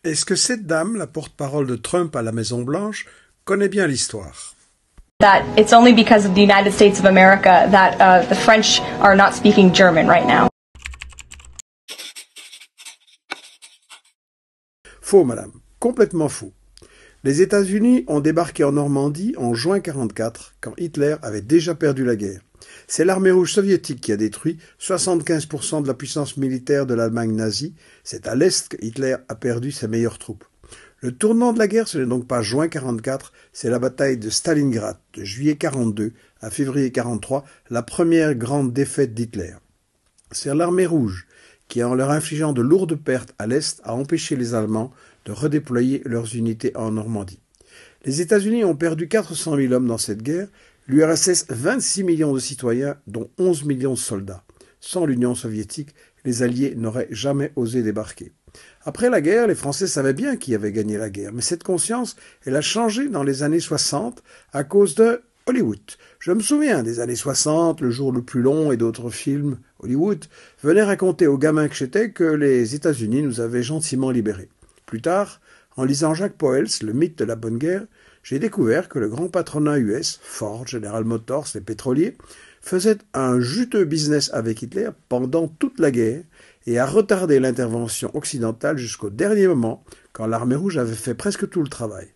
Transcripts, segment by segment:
Est-ce que cette dame, la porte-parole de Trump à la Maison-Blanche, connaît bien l'histoire? That it's only because of the United States of America that the French are not speaking German right now. Faux, madame. Complètement faux. Les États-Unis ont débarqué en Normandie en juin 1944, quand Hitler avait déjà perdu la guerre. C'est l'armée rouge soviétique qui a détruit 75% de la puissance militaire de l'Allemagne nazie. C'est à l'Est que Hitler a perdu ses meilleures troupes. Le tournant de la guerre, ce n'est donc pas juin 1944, c'est la bataille de Stalingrad, de juillet 1942 à février 1943, la première grande défaite d'Hitler. C'est l'armée rouge qui, en leur infligeant de lourdes pertes à l'Est, a empêché les Allemands de redéployer leurs unités en Normandie. Les États-Unis ont perdu 400 000 hommes dans cette guerre, l'URSS 26 millions de citoyens, dont 11 millions de soldats. Sans l'Union soviétique, les Alliés n'auraient jamais osé débarquer. Après la guerre, les Français savaient bien qui avait gagné la guerre, mais cette conscience, elle a changé dans les années 60 à cause de Hollywood. Je me souviens des années 60, Le jour le plus long et d'autres films Hollywood venaient raconter aux gamins que j'étais que les États-Unis nous avaient gentiment libérés. Plus tard, en lisant Jacques Pauwels, Le mythe de la bonne guerre, j'ai découvert que le grand patronat US, Ford, General Motors, les pétroliers, faisait un juteux business avec Hitler pendant toute la guerre et a retardé l'intervention occidentale jusqu'au dernier moment, quand l'armée rouge avait fait presque tout le travail.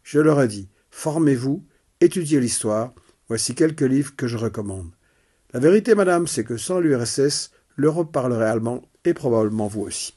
Je leur ai dit, formez-vous, étudiez l'histoire, voici quelques livres que je recommande. La vérité, madame, c'est que sans l'URSS, l'Europe parlerait allemand et probablement vous aussi.